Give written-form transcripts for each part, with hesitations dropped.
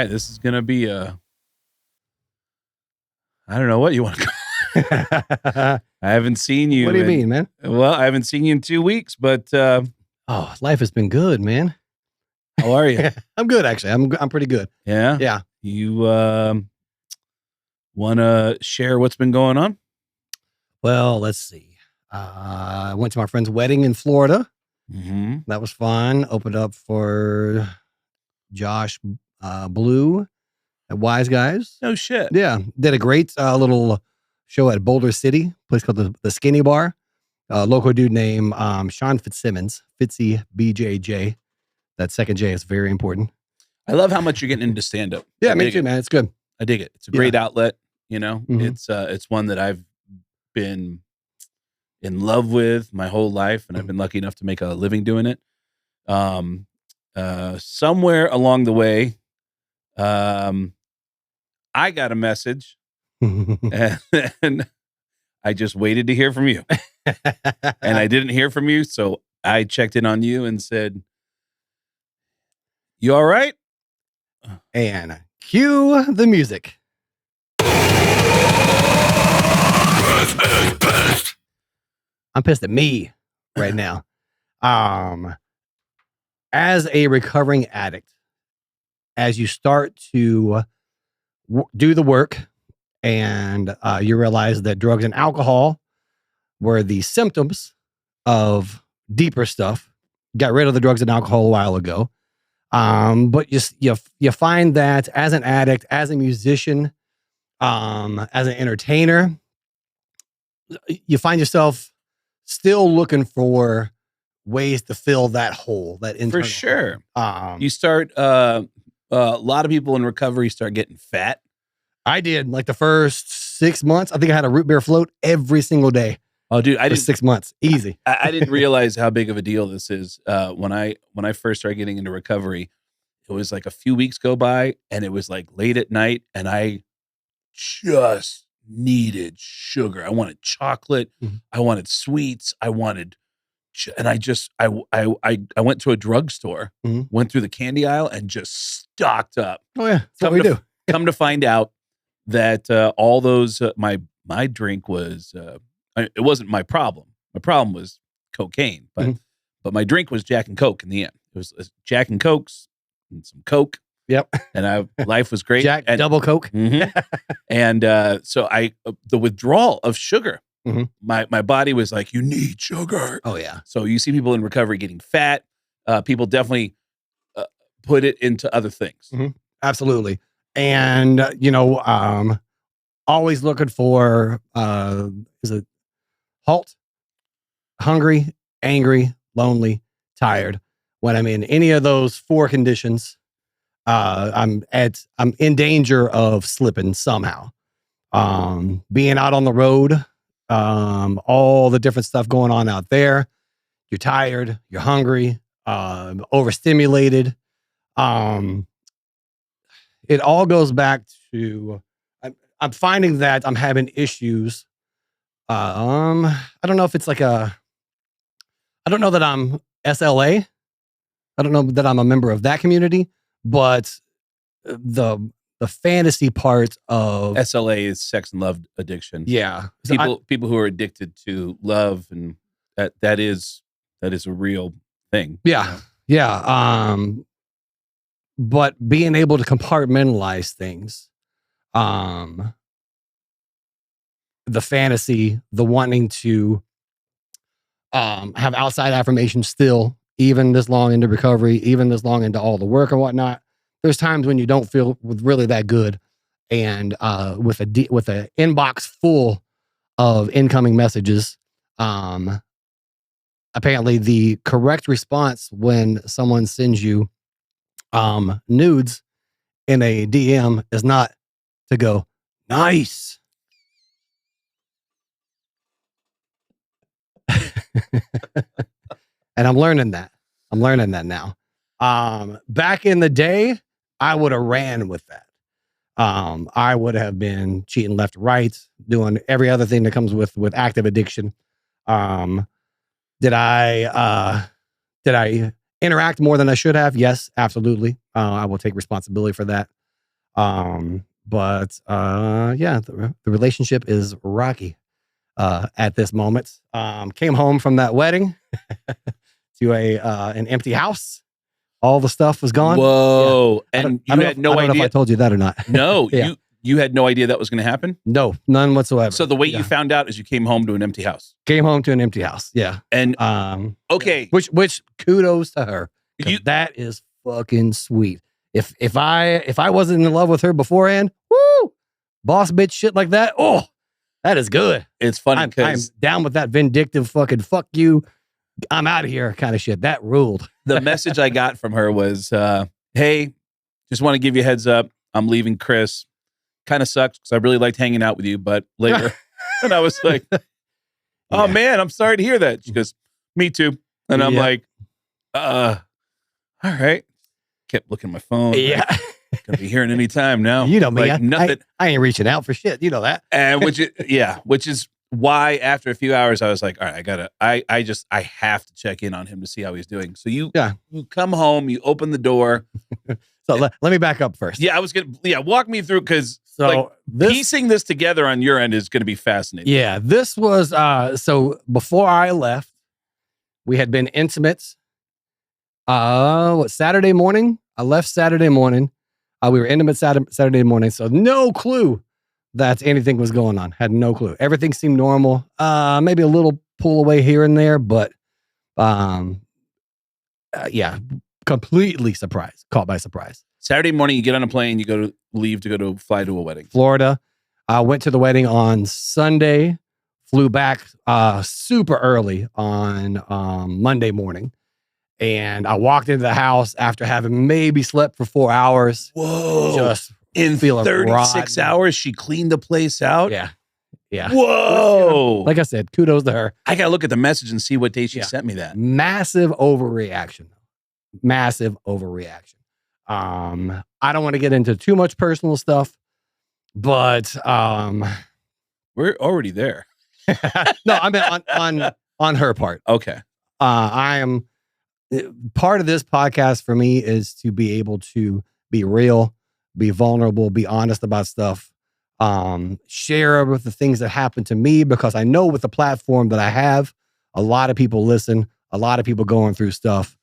right, this is going to be I don't know what you want to call I haven't seen you. What do you mean, man? Well, I haven't seen you in 2 weeks, but oh, life has been good, man. How are you? I'm good, actually. I'm pretty good. Yeah? Yeah. You want to share what's been going on? Well, let's see. I went to my friend's wedding in Florida. Mm-hmm. That was fun. Opened up for Josh Blue at Wise Guys. No shit. Yeah. Did a great little show at Boulder City, a place called the Skinny Bar. Local dude named Sean Fitzsimmons, Fitzy BJJ. That second J is very important. I love how much you're getting into stand-up. Yeah, me too, man. It's good. I dig it. It's a great outlet, you know. Mm-hmm. It's one that I've been in love with my whole life, and I've been lucky enough to make a living doing it. Somewhere along the way, I got a message, and I just waited to hear from you. And I didn't hear from you, so I checked in on you and said, "You all right?" And cue the music. I'm pissed at me right now. As a recovering addict, as you start to do the work and you realize that drugs and alcohol were the symptoms of deeper stuff, got rid of the drugs and alcohol a while ago. But you find that as an addict, as a musician, as an entertainer, you find yourself still looking for ways to fill that hole, that internal for sure. hole. You start a lot of people in recovery start getting fat. I did like the first 6 months. I think I had a root beer float every single day. Oh, dude, I did 6 months, easy. I didn't realize how big of a deal this is. When I first started getting into recovery, it was like a few weeks go by, and it was like late at night, and I just needed sugar. I wanted chocolate. Mm-hmm. I wanted sweets. I wanted, and I went to a drugstore, went through the candy aisle, and just stocked up. Oh yeah, that's what we do. Come to find out that all those my drink was it wasn't my problem. My problem was cocaine, but my drink was Jack and Coke in the end. It was Jack and Cokes and some Coke. Yep. And life was great. Jack, double Coke. Mm-hmm. And so the withdrawal of sugar, my body was like, you need sugar. Oh yeah. So you see people in recovery getting fat. People definitely put it into other things. Mm-hmm. Absolutely. And always looking for is it halt, hungry, angry, lonely, tired. When I'm in any of those four conditions, I'm in danger of slipping somehow. Being out on the road, all the different stuff going on out there. You're tired, you're hungry, overstimulated. It all goes back to I'm finding that I'm having issues. I don't know if it's like I don't know that I'm SLA. I don't know that I'm a member of that community, but the fantasy part of SLA is sex and love addiction. Yeah. People who are addicted to love, and that is a real thing. Yeah. You know? Yeah. But being able to compartmentalize things, the fantasy, the wanting to have outside affirmation still, even this long into recovery, even this long into all the work and whatnot. There's times when you don't feel really that good, and with an inbox full of incoming messages, apparently the correct response when someone sends you nudes in a DM is not to go nice. And I'm learning that now. Back in the day, I would have ran with that. I would have been cheating left to right, doing every other thing that comes with active addiction. Did I interact more than I should have? Yes, absolutely. I will take responsibility for that. The relationship is rocky at this moment. Came home from that wedding to an empty house. All the stuff was gone. Whoa. Yeah. And you had no idea. I don't know if I told you that or not. No, Yeah. you had no idea that was going to happen? No, none whatsoever. So the way you found out is you came home to an empty house. Came home to an empty house. Yeah. And okay. Which kudos to her. That is fucking sweet. If I wasn't in love with her beforehand, woo, boss bitch shit like that. Oh, that is good. It's funny I'm because down with that vindictive fucking fuck you, I'm out of here kind of shit. That ruled. The message I got from her was, hey, just want to give you a heads up. I'm leaving Chris. Kind of sucks because I really liked hanging out with you, but later. And I was like, oh man, I'm sorry to hear that. She goes, me too. And I'm like, all right. Kept looking at my phone. Yeah. Like, gonna be hearing any time now. You know me. Like, nothing. I ain't reaching out for shit. You know that. And which is why after a few hours I was like, all right, I have to check in on him to see how he's doing. So you come home, you open the door. So let me back up first. Yeah, I was gonna walk me through because piecing this together on your end is gonna be fascinating. Yeah, this was so before I left, we had been intimate. Saturday morning? I left Saturday morning. We were intimate Saturday morning, so no clue that anything was going on. Had no clue. Everything seemed normal. Maybe a little pull away here and there, but completely surprised. Caught by surprise. Saturday morning, you get on a plane, you fly to a wedding. Florida. I went to the wedding on Sunday, flew back super early on Monday morning. And I walked into the house after having maybe slept for 4 hours. Whoa. Just in feeling 36 hours, she cleaned the place out? Yeah. Yeah. Whoa. Like I said, kudos to her. I got to look at the message and see what day she sent me that. Massive overreaction. Massive overreaction. I don't want to get into too much personal stuff, but we're already there. No, I mean on her part. Okay. I am part of this podcast for me is to be able to be real, be vulnerable, be honest about stuff, share with the things that happen to me, because I know with the platform that I have, a lot of people listen, a lot of people going through stuff.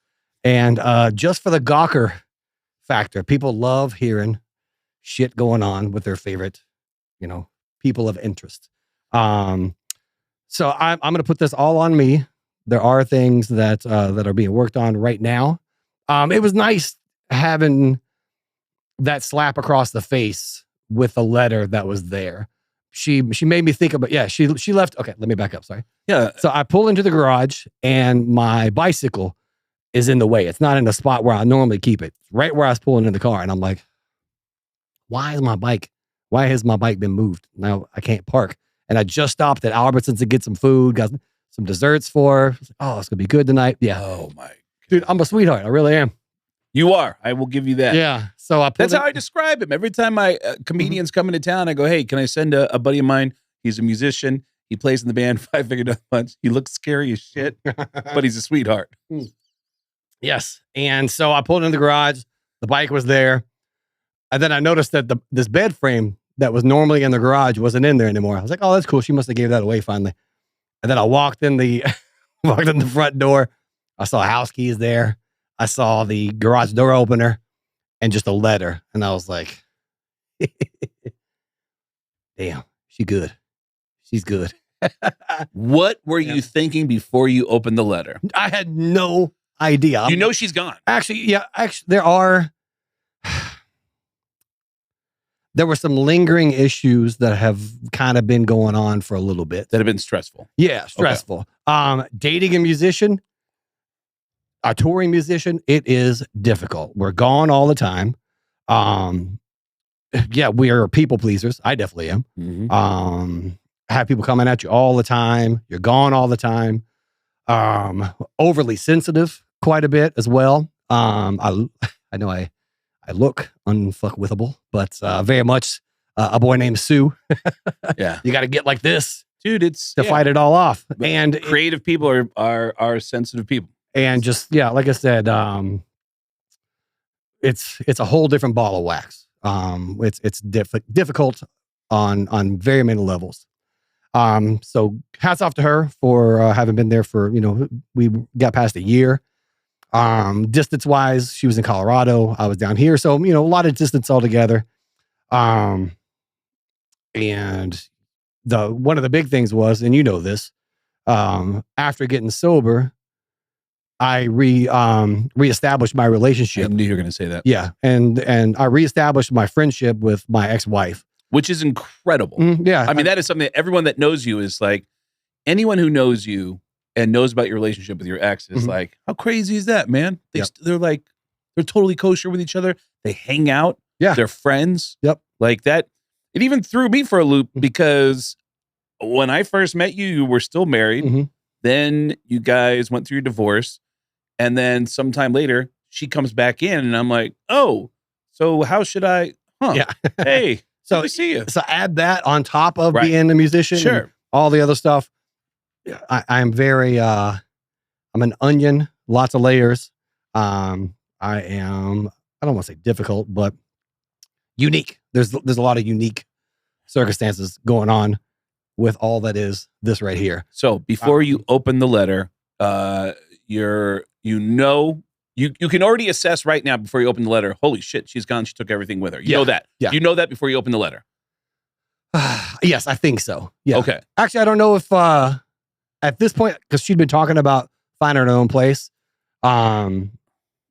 And just for the gawker factor, people love hearing shit going on with their favorite, people of interest. So I'm going to put this all on me. There are things that are being worked on right now. It was nice having that slap across the face with the letter that was there. She made me think about, she left. Okay, let me back up. Sorry. Yeah. So I pull into the garage and my bicycle is in the way. It's not in the spot where I normally keep it. Right where I was pulling in the car. And I'm like, why has my bike been moved? Now I can't park. And I just stopped at Albertsons to get some food, got some desserts for her. Oh, it's gonna be good tonight. Yeah. Oh my dude, I'm a sweetheart. I really am. You are. I will give you that. Yeah. So that's how I describe him. Every time my comedians come into town, I go, "Hey, can I send a buddy of mine? He's a musician. He plays in the band Five Finger Death Punch. He looks scary as shit, but he's a sweetheart." Yes. And so I pulled in the garage. The bike was there, and then I noticed that this bed frame that was normally in the garage wasn't in there anymore. I was like, "Oh, that's cool. She must have gave that away finally." And then I walked in the front door. I saw house keys there. I saw the garage door opener and just a letter. And I was like, damn, she's good. What were you thinking before you opened the letter? I had no idea. She's gone. Actually, there were some lingering issues that have kind of been going on for a little bit. That have been stressful. Yeah, stressful. Okay. Dating a touring musician, it is difficult. We're gone all the time. We are people pleasers. I definitely am. Mm-hmm. Have people coming at you all the time. You're gone all the time. Overly sensitive quite a bit as well. I know I look unfuckwithable, but very much a boy named Sue. Yeah. You got to get like this, dude. It's to fight it all off. But and creative people are sensitive people. And just, like I said, it's a whole different ball of wax. It's difficult on very many levels. So hats off to her for having been there for, we got past a year. Distance wise, she was in Colorado. I was down here. So, a lot of distance altogether. And one of the big things was, and this, after getting sober, I reestablished my relationship. I knew you were going to say that. Yeah. And I reestablished my friendship with my ex-wife. Which is incredible. Yeah. I mean, that is something that everyone that knows you is like, anyone who knows you and knows about your relationship with your ex is like, how crazy is that, man? They're totally kosher with each other. They hang out. Yeah. They're friends. Yep. Like that. It even threw me for a loop because when I first met you, you were still married. Then you guys went through your divorce. And then sometime later, she comes back in and I'm like, oh, so how should I? Yeah. Hey. So good to see you. So add that on top of being a musician, and all the other stuff. I'm very, I'm an onion, lots of layers. I don't want to say difficult, but unique. There's a lot of unique circumstances going on with all that is this right here. So before you open the letter, you can already assess right now before you open the letter, holy shit, she's gone. She took everything with her. You know that. Yeah. You know that before you open the letter. Yes, I think so. Yeah. Okay. Actually, I don't know if at this point, because she'd been talking about finding her own place.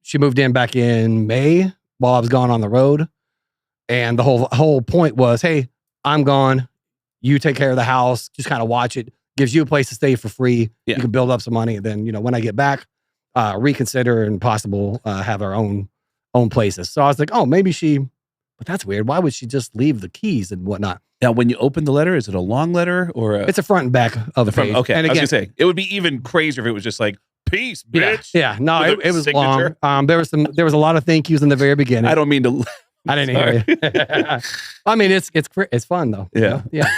She moved in back in May while I was gone on the road. And the whole point was, hey, I'm gone. You take care of the house. Just kind of watch it. Gives you a place to stay for free. Yeah. You can build up some money. And then, when I get back, reconsider and possible have our own places. So I was like, oh, maybe but that's weird. Why would she just leave the keys and whatnot? Now, when you open the letter, is it a long letter or it's a front and back of the page? Okay. And again, I was gonna say it would be even crazier if it was just like, peace, bitch. Yeah. No, it was signature. Long. There was a lot of thank yous in the very beginning. I don't mean to. I didn't hear you. I mean, it's fun though. Yeah. Yeah.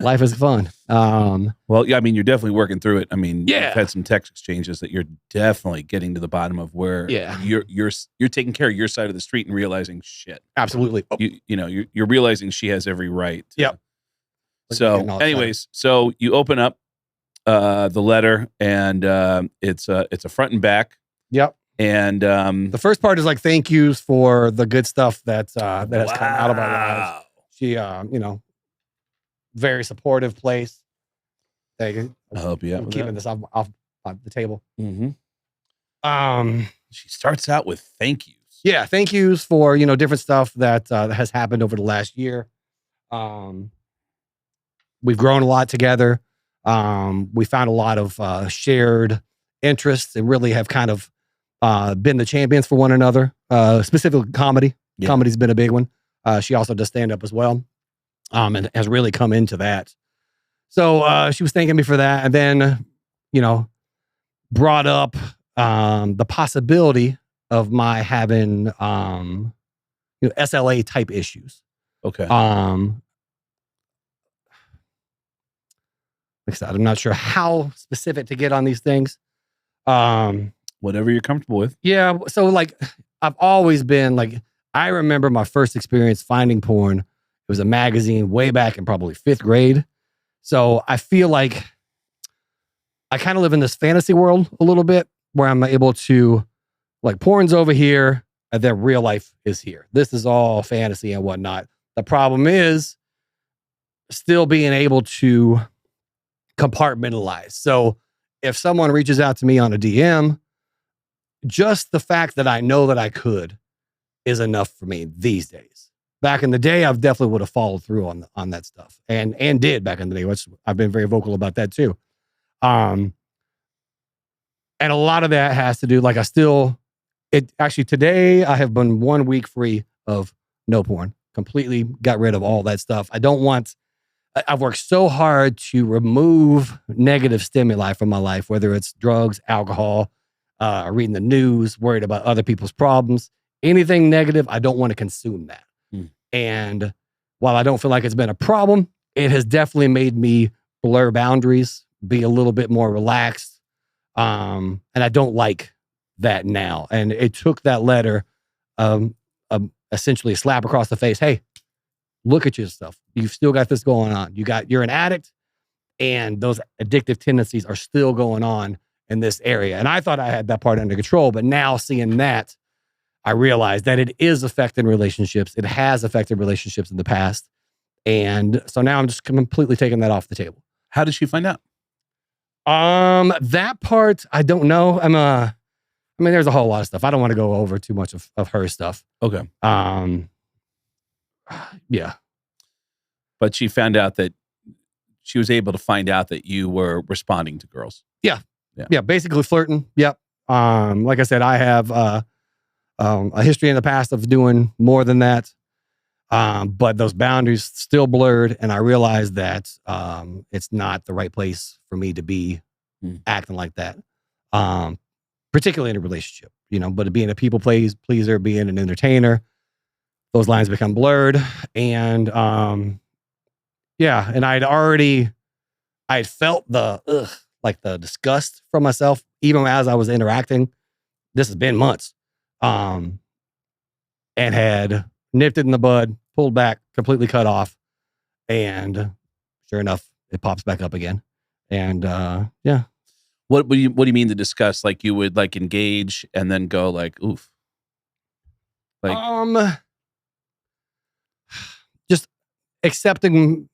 Life is fun. Well, yeah, I mean, you're definitely working through it. I mean, yeah. You've had some text exchanges that you're definitely getting to the bottom of where you're taking care of your side of the street and realizing shit. Absolutely. You're realizing she has every right. Yep. So anyways, so you open up the letter and it's a front and back. Yep. And the first part is like thank yous for the good stuff that has come out of our lives. She very supportive place. Thank you. I'll help you out. I'm keeping this off the table. She starts out with thank yous. Yeah, thank yous for different stuff that has happened over the last year. We've grown a lot together. We found a lot of shared interests and really have kind of been the champions for one another. Specifically comedy. Yeah. Comedy's been a big one. She also does stand up as well. And has really come into that. So she was thanking me for that, and then brought up the possibility of my having SLA type issues. Okay. Like I said, I'm not sure how specific to get on these things. Whatever you're comfortable with. Yeah. So like I've always been like, I remember my first experience finding porn. It was a magazine way back in probably 5th grade. So I feel like I kind of live in this fantasy world a little bit where I'm able to like porn's over here and then real life is here. This is all fantasy and whatnot. The problem is still being able to compartmentalize. So if someone reaches out to me on a DM, just the fact that I know that I could is enough for me these days. Back in the day, I definitely would have followed through on that stuff and did back in the day, which I've been very vocal about that too. And a lot of that has to do, like today I have been 1 week free of no porn, completely got rid of all that stuff. I've worked so hard to remove negative stimuli from my life, whether it's drugs, alcohol, reading the news, worried about other people's problems, anything negative. I don't want to consume that. And while I don't feel like it's been a problem, it has definitely made me blur boundaries, be a little bit more relaxed. And I don't like that now. And it took that letter, a essentially a slap across the face. Hey, look at yourself. You've still got this going on. You're an addict, and those addictive tendencies are still going on in this area. And I thought I had that part under control, but now seeing that, I realized that it is affecting relationships. It has affected relationships in the past. And so now I'm just completely taking that off the table. How did she find out? That part, I don't know. There's a whole lot of stuff. I don't want to go over too much of her stuff. Okay. Yeah. But she found out that she was able to find out that you were responding to girls. Yeah. Basically flirting. Yep. Like I said, I have a history in the past of doing more than that. But those boundaries still blurred, and I realized that it's not the right place for me to be acting like that. Particularly in a relationship, but being a people pleaser, being an entertainer, those lines become blurred. And and I'd felt the disgust from myself, even as I was interacting. This has been months. And had nipped it in the bud, pulled back, completely cut off. And sure enough, it pops back up again. And What do you mean to discuss? Like you would like engage and then go like, oof. Like just accepting.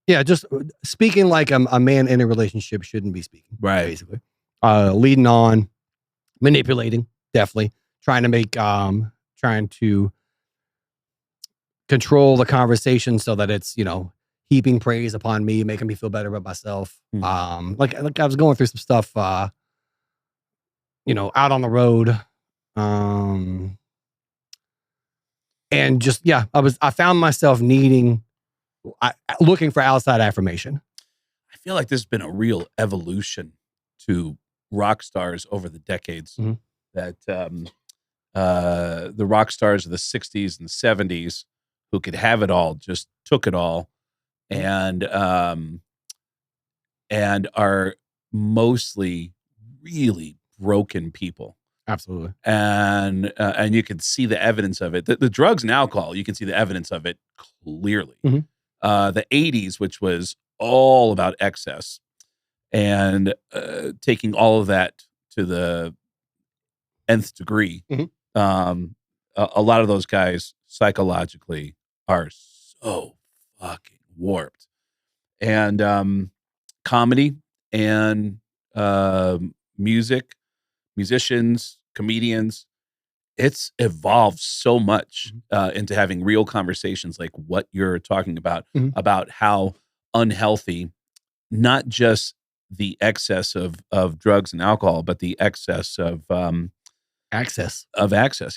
Yeah, just speaking like a man in a relationship shouldn't be speaking. Right. Basically. Leading on, manipulating, definitely. Trying to control the conversation so that it's, heaping praise upon me, making me feel better about myself. Like I was going through some stuff, out on the road. And just, I found myself looking for outside affirmation. I feel like there's been a real evolution to rock stars over the decades. That the rock stars of the 60s and 70s who could have it all just took it all and are mostly really broken people. Absolutely. And you can see the evidence of it. The drugs and alcohol, you can see the evidence of it clearly. The 80s, which was all about excess and taking all of that to the nth degree. A lot of those guys psychologically are so fucking warped. And comedy and musicians, comedians, it's evolved so much into having real conversations like what you're talking about how unhealthy, not just the excess of drugs and alcohol, but the excess of access.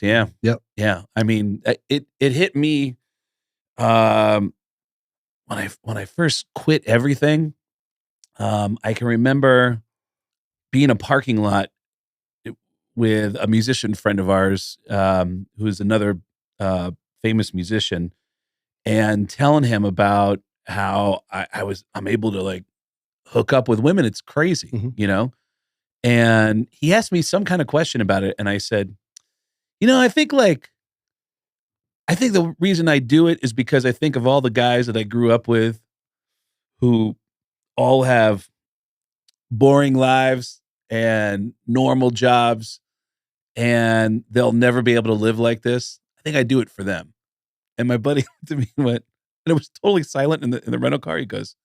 Yeah. Yep. Yeah. I mean, it hit me when I first quit everything. I can remember being in a parking lot with a musician friend of ours, who's another famous musician, and telling him about how I'm able to like hook up with women. It's crazy, And he asked me some kind of question about it, and I said, I think the reason I do it is because I think of all the guys that I grew up with who all have boring lives and normal jobs, and they'll never be able to live like this. I think I do it for them. And my buddy looked at me and went, and it was totally silent in the rental car. He goes,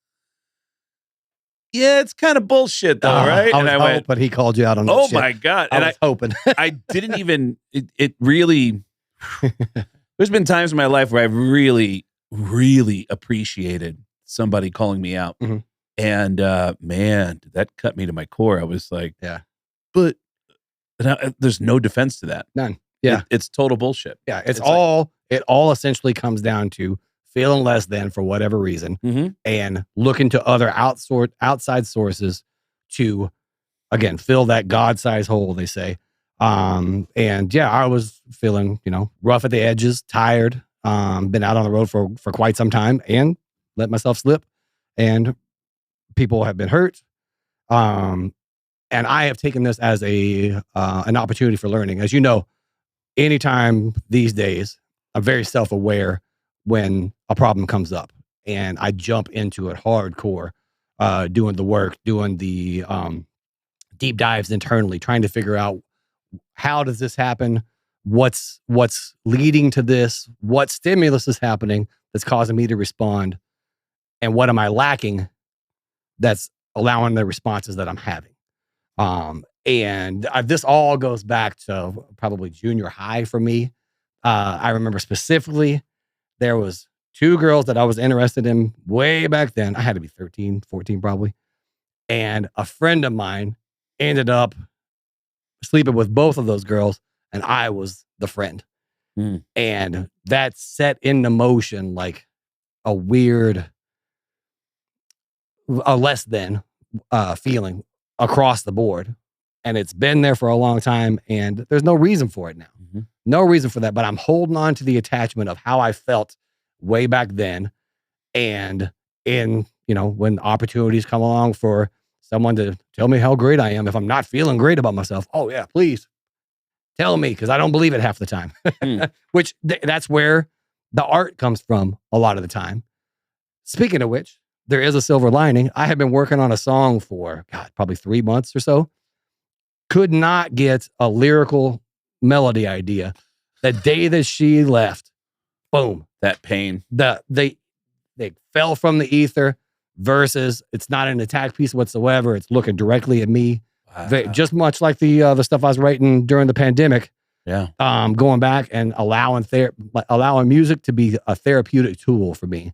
yeah, it's kind of bullshit though, right? I went, but he called you out on that oh shit. my God. I was hoping. I didn't even, it really, there's been times in my life where I've really, really appreciated somebody calling me out. And man, did that cut me to my core. I was like, yeah, but there's no defense to that. None. Yeah. It's total bullshit. Yeah. It all essentially comes down to feeling less than for whatever reason and looking to other outside sources to, again, fill that God-sized hole, they say. And yeah, I was feeling, rough at the edges, tired, been out on the road for quite some time and let myself slip, and people have been hurt. And I have taken this as an opportunity for learning. As you know, anytime these days, I'm very self-aware when a problem comes up, and I jump into it hardcore, doing the work, doing the deep dives internally, trying to figure out how does this happen, what's leading to this, what stimulus is happening that's causing me to respond, and what am I lacking that's allowing the responses that I'm having. And this all goes back to probably junior high for me. I remember specifically there was 2 girls that I was interested in way back then. I had to be 13, 14 probably. And a friend of mine ended up sleeping with both of those girls, and I was the friend. And that set into motion like a weird, a less than feeling across the board. And it's been there for a long time, and there's no reason for it now. No reason for that, but I'm holding on to the attachment of how I felt way back then. And when opportunities come along for someone to tell me how great I am, if I'm not feeling great about myself, oh yeah, please tell me, because I don't believe it half the time. Which that's where the art comes from a lot of the time. Speaking of which, there is a silver lining. I have been working on a song for, probably 3 months or so. Could not get a lyrical melody idea. The day that she left, boom. That pain. They fell from the ether, versus it's not an attack piece whatsoever. It's looking directly at me. Wow. Just much like the stuff I was writing during the pandemic. Yeah. Going back and allowing music to be a therapeutic tool for me.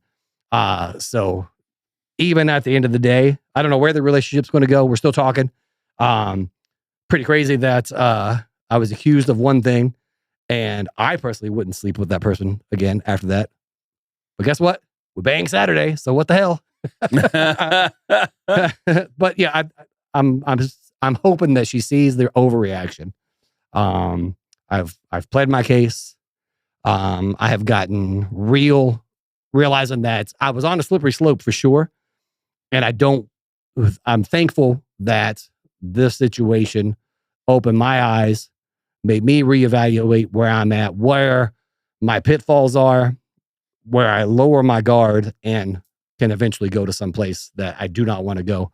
So even at the end of the day, I don't know where the relationship's going to go. We're still talking. Pretty crazy that I was accused of one thing, and I personally wouldn't sleep with that person again after that. But guess what? We bang Saturday, so what the hell? But yeah, I'm hoping that she sees their overreaction. I've pled my case. I have gotten realizing that I was on a slippery slope for sure, and I'm thankful that this situation opened my eyes, made me reevaluate where I'm at, where my pitfalls are, where I lower my guard and can eventually go to some place that I do not want to go.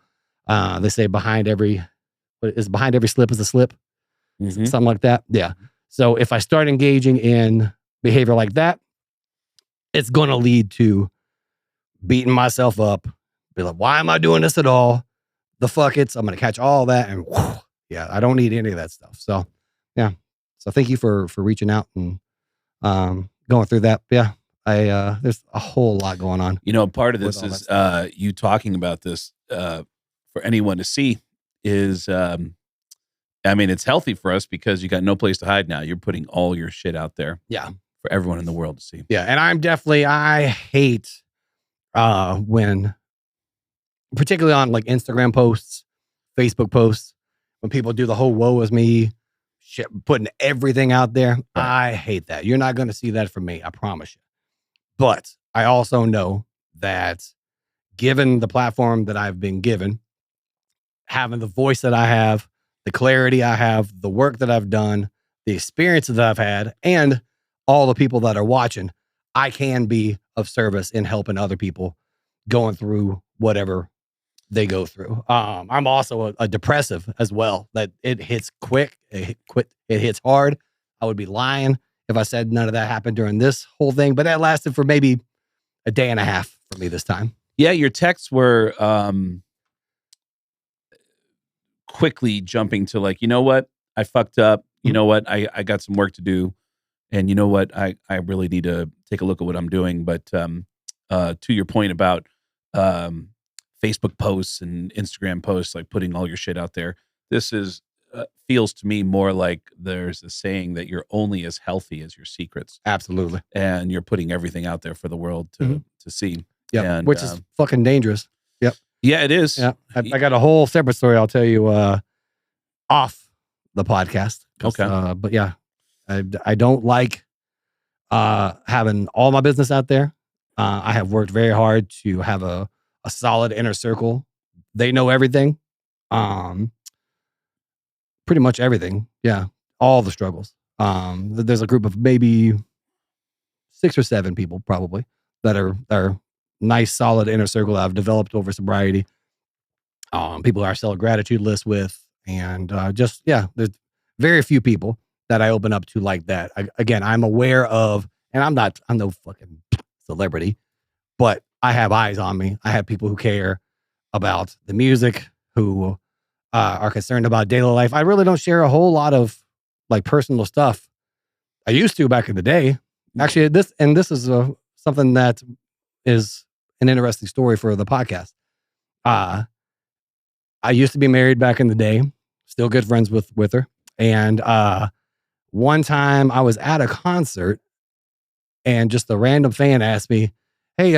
They say behind every slip is a slip, something like that. Yeah. So if I start engaging in behavior like that, it's going to lead to beating myself up, be like, why am I doing this at all? The fuck it's, I'm going to catch all that. And yeah, I don't need any of that stuff. So yeah. So thank you for reaching out and going through that. Yeah. There's a whole lot going on. Part of this is you talking about this for anyone to see is, it's healthy for us because you got no place to hide now. You're putting all your shit out there. Yeah. For everyone in the world to see. Yeah. And I hate when, particularly on like Instagram posts, Facebook posts, when people do the whole woe is me shit, putting everything out there. Right. I hate that. You're not going to see that from me. I promise you. But I also know that given the platform that I've been given, having the voice that I have, the clarity I have, the work that I've done, the experiences that I've had, and all the people that are watching, I can be of service in helping other people going through whatever they go through. I'm also a depressive as well, that it hits quick, it hits hard. I would be lying if I said none of that happened during this whole thing, but that lasted for maybe a day and a half for me this time. Yeah, your texts were quickly jumping to like, you know what? I fucked up. You know what? I got some work to do. And you know what? I really need to take a look at what I'm doing. But to your point about Facebook posts and Instagram posts, like putting all your shit out there, this is feels to me more like there's a saying that you're only as healthy as your secrets. Absolutely. And you're putting everything out there for the world to see. Yeah, which is fucking dangerous. Yep. Yeah, it is. Yeah, I got a whole separate story I'll tell you off the podcast. Okay. But yeah, I don't like having all my business out there. I have worked very hard to have a solid inner circle. They know everything. Pretty much everything. Yeah. All the struggles. There's a group of maybe 6 or 7 people probably that are nice, solid inner circle that I've developed over sobriety. People I sell a gratitude list with, and there's very few people that I open up to like that. Again, I'm aware of, and I'm no fucking celebrity, but I have eyes on me. I have people who care about the music, who are concerned about daily life. I really don't share a whole lot of like personal stuff. I used to back in the day. Actually, this is something that is an interesting story for the podcast. I used to be married back in the day, still good friends with her. And one time I was at a concert and just a random fan asked me, "Hey,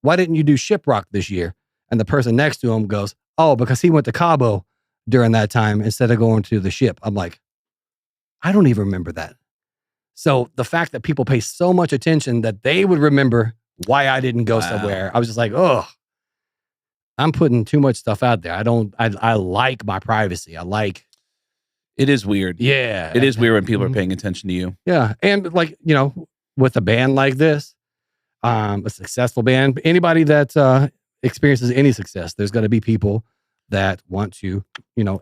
why didn't you do Shiprock this year?" And the person next to him goes, "Oh, because he went to Cabo during that time instead of going to the Ship." I'm like, I don't even remember that. So the fact that people pay so much attention that they would remember why I didn't go somewhere, I was just like, oh, I'm putting too much stuff out there. I like my privacy. It is weird. Yeah. It is weird when people are paying attention to you. Yeah. And like, with a band like this, a successful band, anybody that experiences any success, there's going to be people that want to,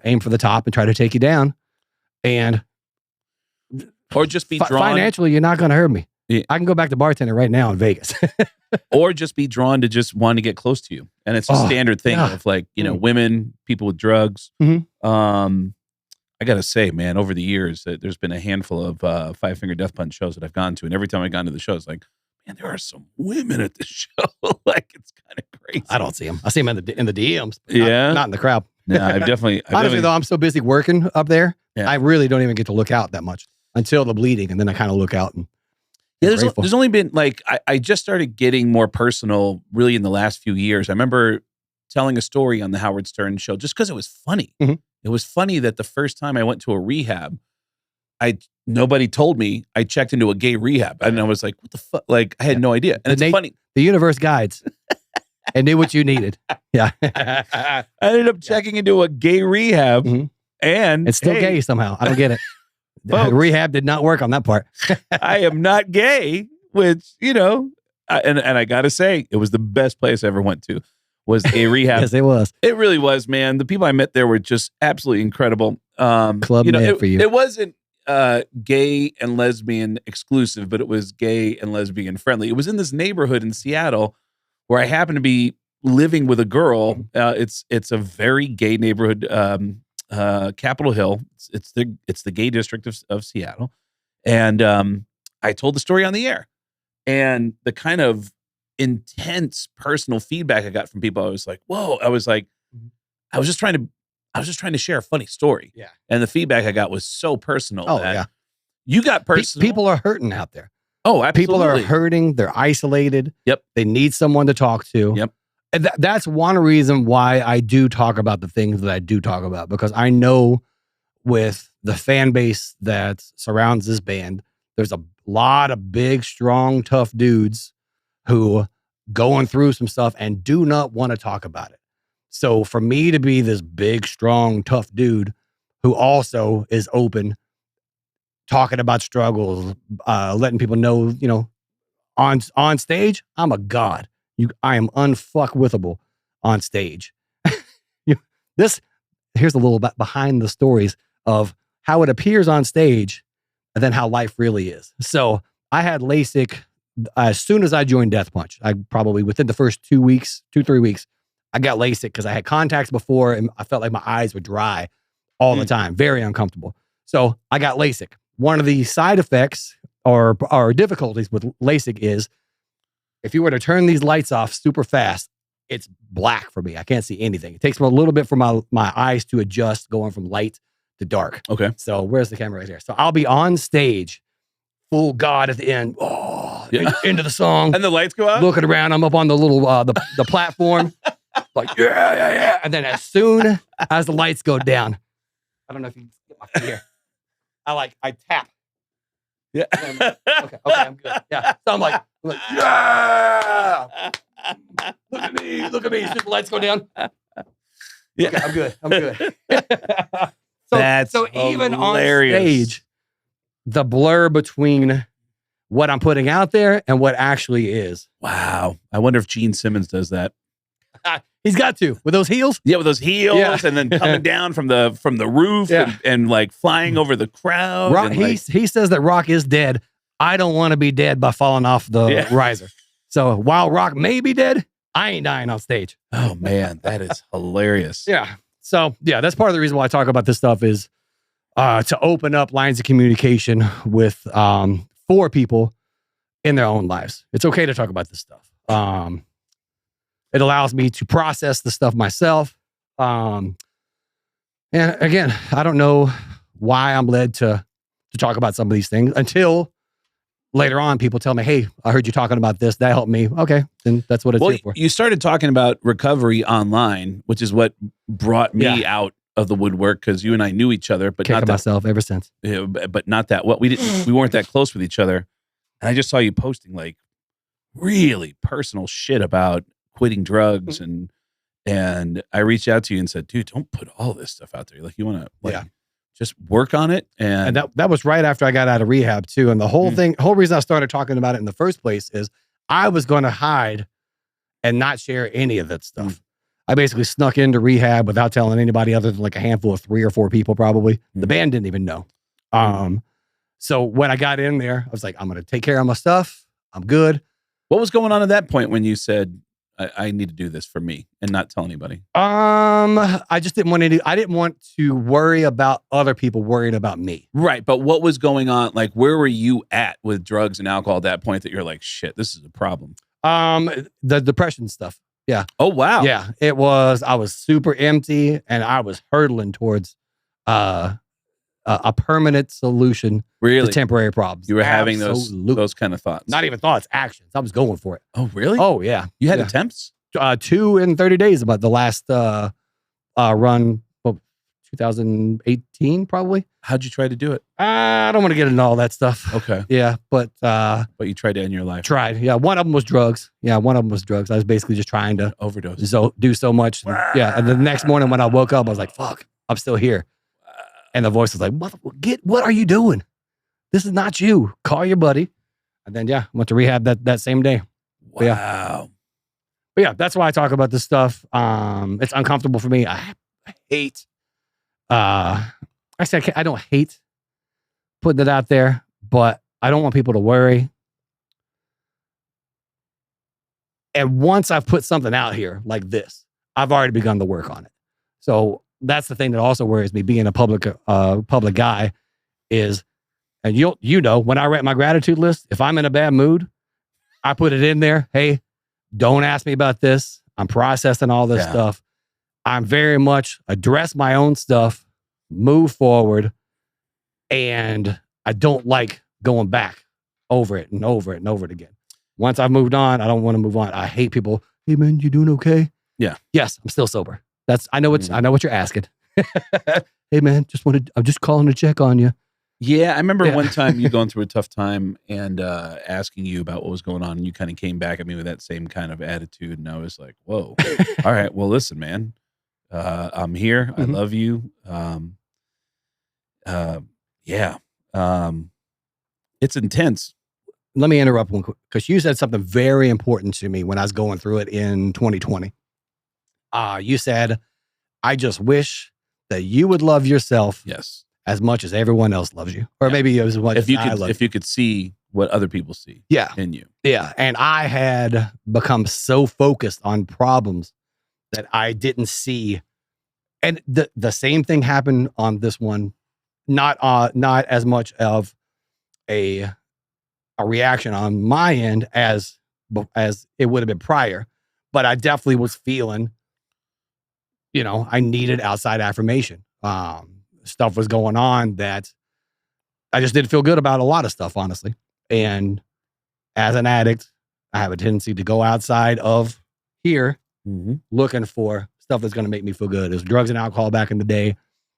aim for the top and try to take you down. And or just be drawn. Financially, you're not going to hurt me. Yeah. I can go back to bartending right now in Vegas. Or just be drawn to just want to get close to you. And it's a standard thing of like, women, people with drugs. Mm-hmm. I got to say, man, over the years, there's been a handful of Five Finger Death Punch shows that I've gone to. And every time I gone to the show, it's like, man, there are some women at the show. Like, it's kind of crazy. I don't see them. I see them in the DMs. Yeah. Not in the crowd. No, I've definitely. Honestly, though, I'm so busy working up there, I really don't even get to look out that much until the bleeding. And then I kind of look out. And there's only been like, I just started getting more personal really in the last few years. I remember telling a story on the Howard Stern show just because it was funny. Mm-hmm. It was funny that the first time I went to a rehab, nobody told me I checked into a gay rehab. And I was like, what the fuck? Like, I had no idea. And it's funny. The universe guides and knew what you needed. Yeah. I ended up checking into a gay rehab and it's still gay somehow. I don't get it. Folks, rehab did not work on that part. I am not gay, which, and I got to say, it was the best place I ever went to. Was a rehab. Yes, it was. It really was, man. The people I met there were just absolutely incredible. Club Med for you. It wasn't gay and lesbian exclusive, but it was gay and lesbian friendly. It was in this neighborhood in Seattle where I happened to be living with a girl. It's a very gay neighborhood, Capitol Hill. It's the gay district of Seattle. And I told the story on the air. And the kind of intense personal feedback I got from people, I was like, whoa. I was just trying to share a funny story. Yeah. And the feedback I got was so personal. Oh, yeah. You got personal. People are hurting out there. Oh, absolutely. People are hurting. They're isolated. Yep. They need someone to talk to. Yep. And that's one reason why I do talk about the things that I do talk about, because I know with the fan base that surrounds this band, there's a lot of big, strong, tough dudes who going through some stuff and do not want to talk about it. So for me to be this big, strong, tough dude who also is open, talking about struggles, letting people know, on stage, I'm a god. I am unfuckwithable on stage. Here's a little bit behind the stories of how it appears on stage and then how life really is. So I had LASIK as soon as I joined Death Punch. I probably within the first 3 weeks, I got LASIK because I had contacts before and I felt like my eyes would dry all the time. Very uncomfortable. So I got LASIK. One of the side effects or difficulties with LASIK is if you were to turn these lights off super fast, it's black for me. I can't see anything. It takes a little bit for my eyes to adjust going from light to dark. Okay. So where's the camera right here? So I'll be on stage, full God at the end. Into the song. And the lights go out? Looking around. I'm up on the little, the platform. Like, yeah. And then as soon as the lights go down, I don't know if you can get my feet here. I tap. Yeah. Like, okay, I'm good. Yeah. So I'm like, yeah. Look at me. As soon as the lights go down. Yeah. Okay, I'm good. That's so even hilarious. on stage, the blur between what I'm putting out there and what actually is. Wow. I wonder if Gene Simmons does that. He's got to with those heels. Yeah, with those heels, Yeah. and then coming down from the roof, Yeah. and like flying over the crowd. Rock, and like, he says that Rock is dead. I don't want to be dead by falling off the riser. So while Rock may be dead, I ain't dying on stage. oh man, that is hilarious. Yeah. So yeah, that's part of the reason why I talk about this stuff is to open up lines of communication with for people in their own lives. It's okay to talk about this stuff. It allows me to process the stuff myself. And again, I don't know why I'm led to talk about some of these things until later on people tell me, hey, I heard you talking about this. That helped me. Okay, then that's what it's here for. You started talking about recovery online, which is what brought me out of the woodwork, because you and I knew each other, but not that, myself ever since. but not that what we weren't that close with each other. And I just saw you posting like really personal shit about quitting drugs, and I reached out to you and said, dude, don't put all this stuff out there. Like, you want to just work on it. And that was right after I got out of rehab too. And the whole reason I started talking about it in the first place is I was going to hide and not share any of that stuff. I basically snuck into rehab without telling anybody other than like a handful of 3 or 4 people probably. The band didn't even know. So when I got in there, I was like, I'm going to take care of my stuff. I'm good. What was going on at that point when you said, I need to do this for me and not tell anybody? I just didn't want I didn't want to worry about other people worrying about me. Right. But what was going on? Like, where were you at with drugs and alcohol at that point that you're like, shit, this is a problem? The depression stuff. Yeah. Oh, wow. Yeah. I was super empty and I was hurtling towards, a permanent solution to temporary problems. You were having those kind of thoughts. Not even thoughts, actions. I was going for it. Oh, really? Oh, yeah. You had attempts? 2 in 30 days, about the last run, 2018 probably. How'd you try to do it? I don't want to get into all that stuff. Okay. Yeah, but you tried to end your life. Tried. Yeah, one of them was drugs. I was basically just trying to overdose. Do so much. Yeah, and the next morning when I woke up, I was like, fuck, I'm still here. And the voice was like, what are you doing? This is not you. Call your buddy. And then, went to rehab that same day. Wow. But yeah, that's why I talk about this stuff. It's uncomfortable for me. I hate, I don't hate putting it out there, but I don't want people to worry. And once I've put something out here like this, I've already begun to work on it. So that's the thing that also worries me, being a public guy, is, and you know, when I write my gratitude list, if I'm in a bad mood, I put it in there. Hey, don't ask me about this. I'm processing all this stuff. I'm very much address my own stuff, move forward, and I don't like going back over it and over it and over it again. Once I've moved on, I don't want to move on. I hate people. Hey man, you doing okay? Yeah. Yes, I'm still sober. I know what you're asking. Hey man, I'm just calling to check on you. Yeah, I remember one time you going through a tough time and asking you about what was going on, and you kind of came back at me with that same kind of attitude, and I was like, whoa. All right, well, listen, man. I'm here. I love you. It's intense. Let me interrupt one quick, because you said something very important to me when I was going through it in 2020. You said, I just wish that you would love yourself as much as everyone else loves you. Or maybe as much as I love you. If you could see what other people see in you. Yeah. And I had become so focused on problems that I didn't see. And the same thing happened on this one. Not as much of a reaction on my end as it would have been prior. But I definitely was feeling, I needed outside affirmation. Stuff was going on that I just didn't feel good about, a lot of stuff, honestly. And as an addict, I have a tendency to go outside of here looking for stuff that's going to make me feel good. It was drugs and alcohol back in the day.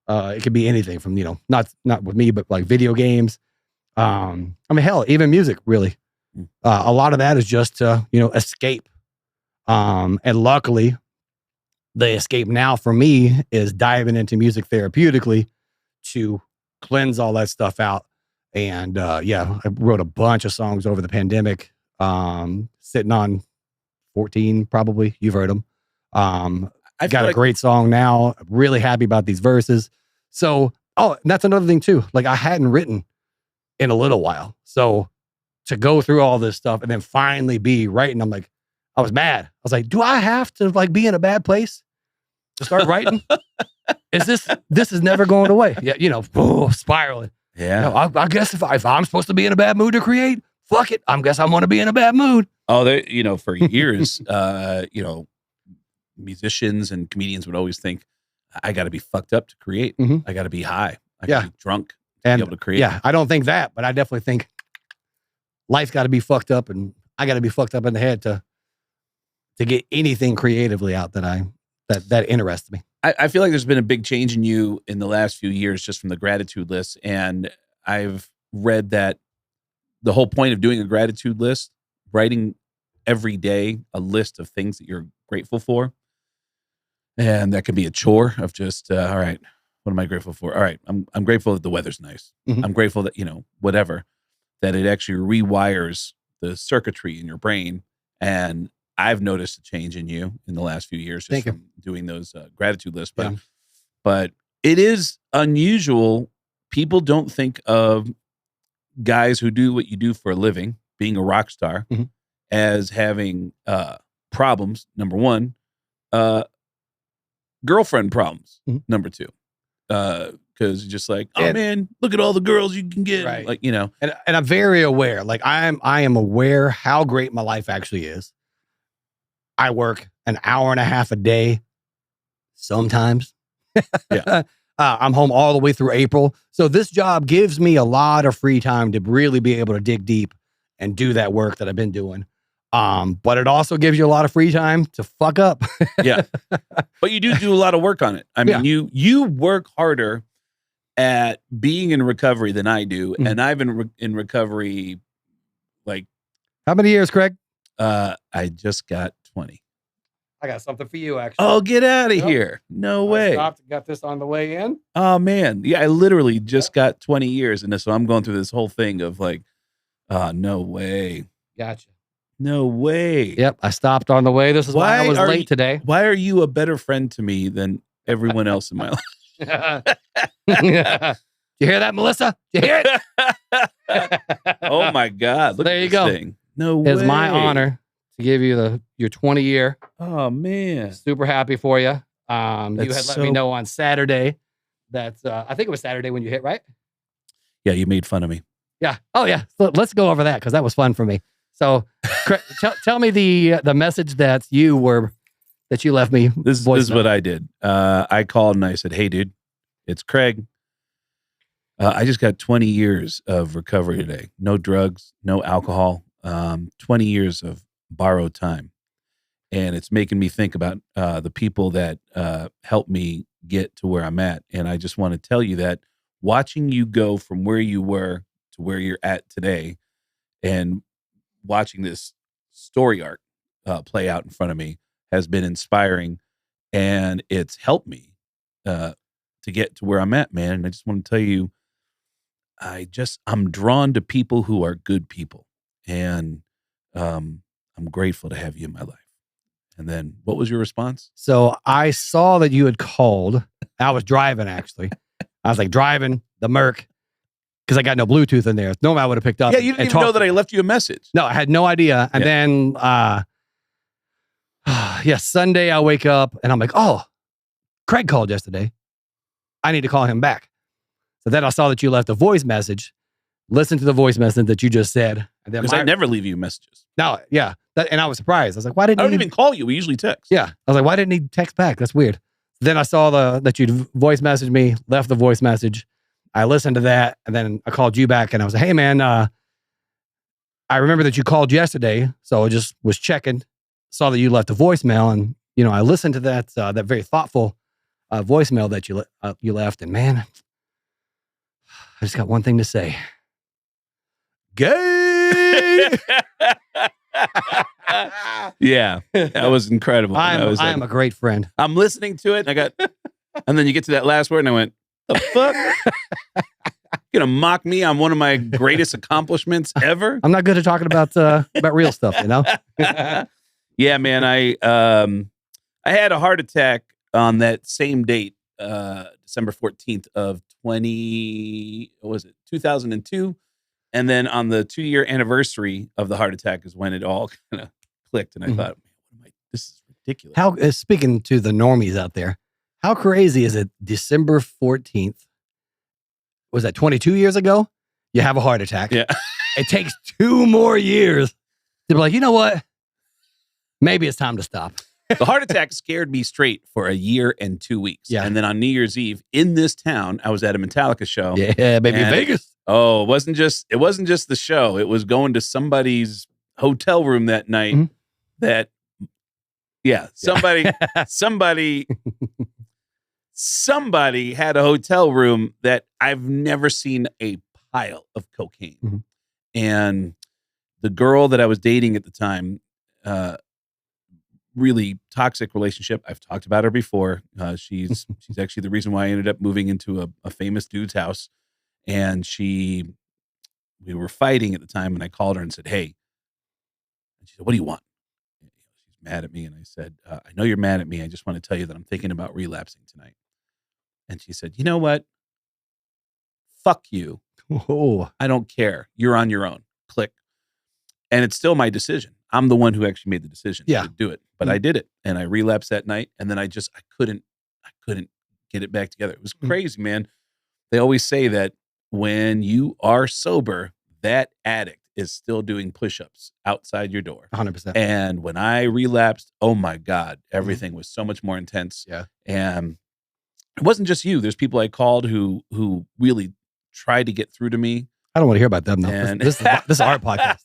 It could be anything from, not with me, but like video games. Hell, even music, really. A lot of that is just to, escape. And luckily, the escape now for me is diving into music therapeutically to cleanse all that stuff out And yeah, I wrote a bunch of songs over the pandemic, sitting on 14, probably. You've heard them. I Got feel a like great song now. I'm really happy about these verses. So, and that's another thing too. Like I hadn't written in a little while. So to go through all this stuff and then finally be writing, I'm like, I was mad. I was like, do I have to like be in a bad place to start writing? This is never going away. Yeah, spiraling. Yeah. I guess if I'm supposed to be in a bad mood to create, fuck it. I guess I'm going to be in a bad mood. Oh, they, for years, musicians and comedians would always think, I got to be fucked up to create. Mhm. I got to be high. I got to be drunk to And be able to create. yeah, I don't think that, but I definitely think life's got to be fucked up, and I got to be fucked up in the head to get anything creatively out that interests me. I feel like there's been a big change in you in the last few years just from the gratitude list. And I've read that the whole point of doing a gratitude list, writing every day a list of things that you're grateful for. And that could be a chore of just, all right, what am I grateful for? All right, I'm grateful that the weather's nice. Mhm. I'm grateful that, whatever, that it actually rewires the circuitry in your brain. And I've noticed a change in you in the last few years just from doing those gratitude lists. But it is unusual. People don't think of guys who do what you do for a living, being a rock star, Mhm. as having problems. Number one, girlfriend problems. Mhm. Number two, because just like, man, look at all the girls you can get. Right. Like, And I'm very aware. Like I am aware how great my life actually is. I work an hour and a half a day. Sometimes. Yeah. I'm home all the way through April. So this job gives me a lot of free time to really be able to dig deep and do that work that I've been doing. But it also gives you a lot of free time to fuck up. Yeah. But you do a lot of work on it. I mean, you work harder at being in recovery than I do. Mhm. And I've been in recovery like, how many years, Craig? I just got 20. I got something for you, actually. Oh, get out of here. No way. Got this on the way in. Oh, man. Yeah, I literally just got 20 years. And so I'm going through this whole thing of like, no way. Gotcha. No way. Yep, I stopped on the way. This is why I was late today. Why are you a better friend to me than everyone else in my life? You hear that, Melissa? You hear it? Oh, my God. Look there at you this go. thing. No way. It's my honor to give you your 20 year. Oh, man. Super happy for you. You had let me know on Saturday that I think it was Saturday when you hit, right? Yeah, you made fun of me. Yeah. Oh, yeah. So let's go over that because that was fun for me. So tell me the message that you left me. This is what I did. I called and I said, hey, dude, it's Craig. I just got 20 years of recovery today. No drugs, no alcohol, 20 years of borrowed time. And it's making me think about the people that helped me get to where I'm at. And I just want to tell you that watching you go from where you were to where you're at today and watching this story arc play out in front of me has been inspiring. And it's helped me to get to where I'm at, man. And I just want to tell you, I'm drawn to people who are good people. And I'm grateful to have you in my life. And then what was your response? So I saw that you had called. I was driving, actually. I was like driving the Merc because I got no Bluetooth in there. Normally I would have picked up. Yeah, you didn't even know that I left you a message. No, I had no idea. And then, Sunday I wake up and I'm like, oh, Craig called yesterday. I need to call him back. So then I saw that you left a voice message. Listen to the voice message that you just said. Because I never leave you messages. No, yeah. And I was surprised. I was like, why didn't I don't even call you? We usually text. Yeah. I was like, why didn't he text back? That's weird. Then I saw that you'd voice messaged me, left the voice message. I listened to that. And then I called you back and I was like, hey, man, I remember that you called yesterday. So I just was checking, saw that you left a voicemail. And, I listened to that very thoughtful voicemail that you left. And, man, I just got one thing to say. Gay. Yeah, that was incredible. I am a great friend. I'm listening to it. And and then you get to that last word and I went, the fuck? gonna mock me on one of my greatest accomplishments ever? I'm not good at talking about real stuff, you know? Yeah, man. I had a heart attack on that same date, December 14th of 2002. And then on the 2-year anniversary of the heart attack is when it all kind of clicked. And I thought, man, this is ridiculous. How, speaking to the normies out there, how crazy is it? December 14th, was that 22 years ago? You have a heart attack. Yeah. It takes 2 more years to be like, you know what? Maybe it's time to stop. The heart attack scared me straight for a year and 2 weeks. Yeah. And then on New Year's Eve in this town, I was at a Metallica show. Yeah, baby, Vegas. Oh, it wasn't just the show. It was going to somebody's hotel room that night. Somebody had a hotel room that I've never seen a pile of cocaine. And the girl that I was dating at the time, really toxic relationship. I've talked about her before. She's actually the reason why I ended up moving into a famous dude's house. And we were fighting at the time, and I called her and said, hey. And she said, what do you want? She's mad at me. And I said, I know you're mad at me. I just want to tell you that I'm thinking about relapsing tonight. And she said, you know what? Fuck you. Oh. I don't care. You're on your own. Click. And it's still my decision. I'm the one who actually made the decision to do it. But I did it. And I relapsed that night. And then I couldn't get it back together. It was crazy, man. They always say that when you are sober, that addict is still doing push-ups outside your door. 100%. And when I relapsed, oh my God, everything was so much more intense. Yeah. And it wasn't just you. There's people I called who really tried to get through to me. I don't want to hear about them though. And this is our podcast.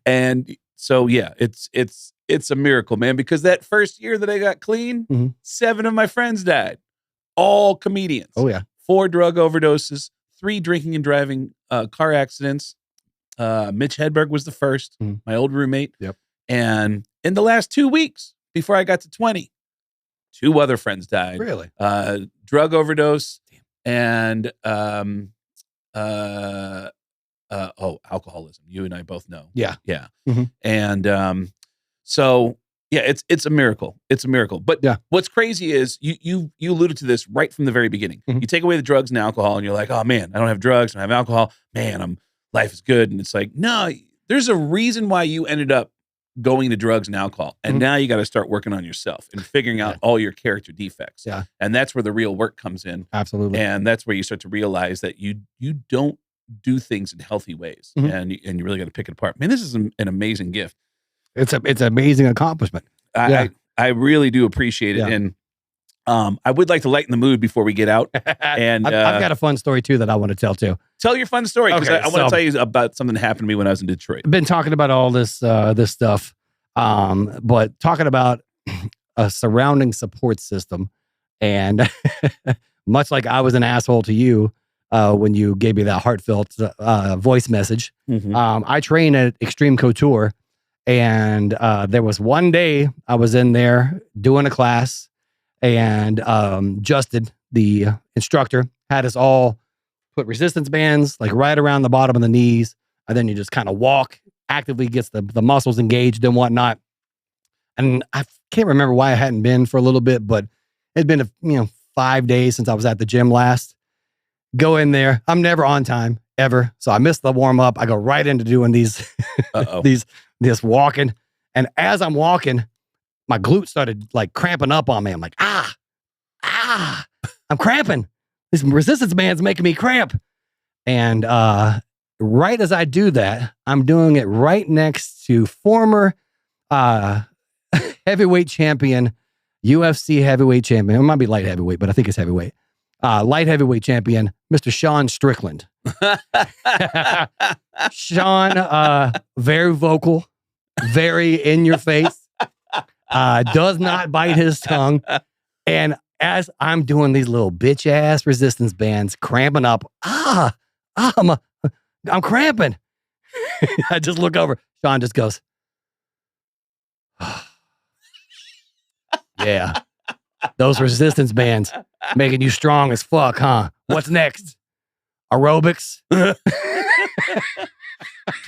and so yeah, it's a miracle, man, because that first year that I got clean, 7 of my friends died. All comedians. Oh yeah. 4 drug overdoses, 3 drinking and driving car accidents. Mitch Hedberg was the first, my old roommate. Yep. And in the last 2 weeks before I got to 20, 2 other friends died. Really? Drug overdose. Damn. And alcoholism. You and I both know. Yeah. Yeah. And so yeah, it's a miracle. It's a miracle. But what's crazy is you alluded to this right from the very beginning. You take away the drugs and alcohol and you're like, oh man, I don't have drugs, I don't have alcohol. Man, life is good. And it's like, no, there's a reason why you ended up going to drugs and alcohol. And now you got to start working on yourself and figuring out all your character defects. Yeah. And that's where the real work comes in. Absolutely. And that's where you start to realize that you don't do things in healthy ways. And you really got to pick it apart. Man, this is an amazing gift. It's an amazing accomplishment. I really do appreciate it. Yeah. And I would like to lighten the mood before we get out. And I've got a fun story too that I want to tell too. Tell your fun story, because I want to tell you about something that happened to me when I was in Detroit. I've been talking about all this stuff, but talking about a surrounding support system, and much like I was an asshole to you when you gave me that heartfelt voice message. I train at Extreme Couture, and there was one day I was in there doing a class, and Justin, the instructor, had us all put resistance bands like right around the bottom of the knees, and then you just kind of walk, actively gets the muscles engaged and whatnot. And I can't remember why I hadn't been for a little bit, but it'd been 5 days since I was at the gym last. Go in there. I'm never on time ever, so I missed the warm up. I go right into doing these this walking, and as I'm walking, my glute started like cramping up on me. I'm like, I'm cramping. This resistance band's making me cramp. And right as I do that, I'm doing it right next to former heavyweight champion, UFC heavyweight champion. It might be light heavyweight, but I think it's heavyweight. Light heavyweight champion, Mr. Sean Strickland. Sean, very vocal, very in your face, does not bite his tongue. And as I'm doing these little bitch ass resistance bands, cramping up, I'm cramping. I just look over. Sean just goes, yeah, those resistance bands making you strong as fuck, huh? What's next? Aerobics.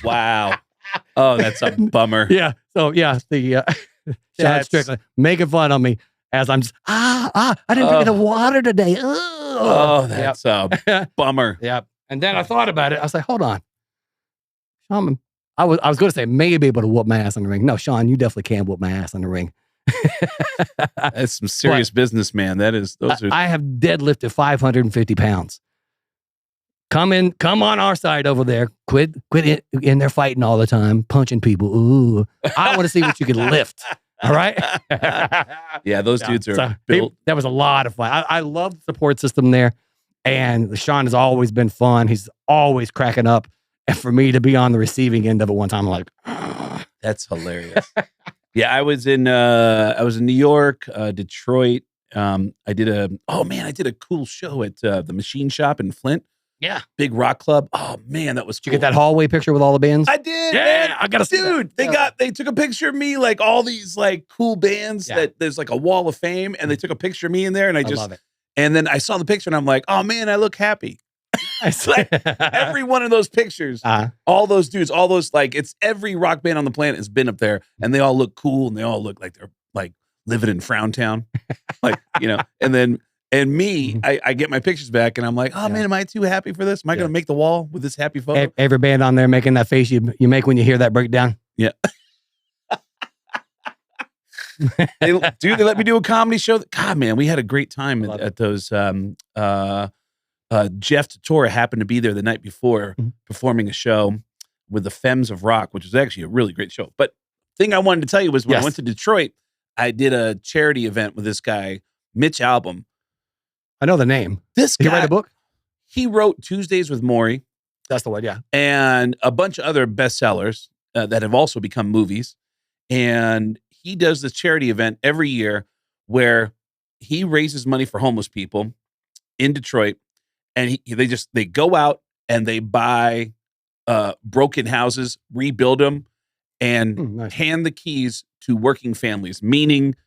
Wow. Oh, that's a bummer. Yeah. So yeah, the Sean Strickland making fun of me as I'm just, I didn't drink the water today. Oh, that's a bummer. Yeah. And then I thought about it. I was like, hold on. Sean, I was going to say maybe able to whoop my ass in the ring. No, Sean, you definitely can whoop my ass in the ring. That's some serious business, man. I have deadlifted 550 pounds. Come on our side over there. Quit in there fighting all the time, punching people. Ooh, I want to see what you can lift. All right. Yeah, those dudes are built. That was a lot of fun. I love the support system there. And Sean has always been fun. He's always cracking up. And for me to be on the receiving end of it one time, I'm like, that's hilarious. Yeah, I was in New York, Detroit. I did a cool show at the Machine Shop in Flint. Yeah. Big rock club. Oh man, that was cool. Did you get that hallway picture with all the bands? I did. Yeah, man. I gotta see that. They took a picture of me, like all these like cool bands that there's like a wall of fame, and they took a picture of me in there, and I love it. And then I saw the picture and I'm like, oh man, I look happy. It's like every one of those pictures, all those dudes, all those, like, it's every rock band on the planet has been up there, and they all look cool, and they all look like they're like living in Frown Town. Like, and me, I get my pictures back and I'm like, oh man, am I too happy for this? Am I going to make the wall with this happy photo? Every band on there making that face you make when you hear that breakdown. Yeah. They let me do a comedy show. God, man, we had a great time at those. Jeff Tortora happened to be there the night before performing a show with the Femmes of Rock, which was actually a really great show. But thing I wanted to tell you was when I went to Detroit, I did a charity event with this guy, Mitch Albom. I know the name. This guy, did he write a book? He wrote Tuesdays with Morrie. That's the one, yeah. And a bunch of other bestsellers that have also become movies. And he does this charity event every year where he raises money for homeless people in Detroit. And they go out and they buy broken houses, rebuild them, and hand the keys to working families. Meaning,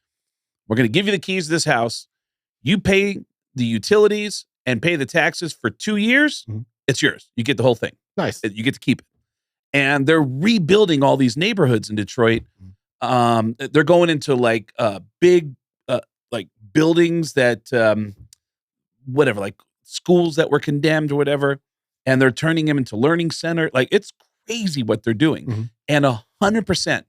we're going to give you the keys to this house. You pay the utilities and pay the taxes for 2 years. It's yours. You get the whole thing. Nice. You get to keep it. And they're rebuilding all these neighborhoods in Detroit. They're going into like big like buildings that whatever, like schools that were condemned or whatever, and they're turning them into learning center. Like, it's crazy what they're doing. And 100%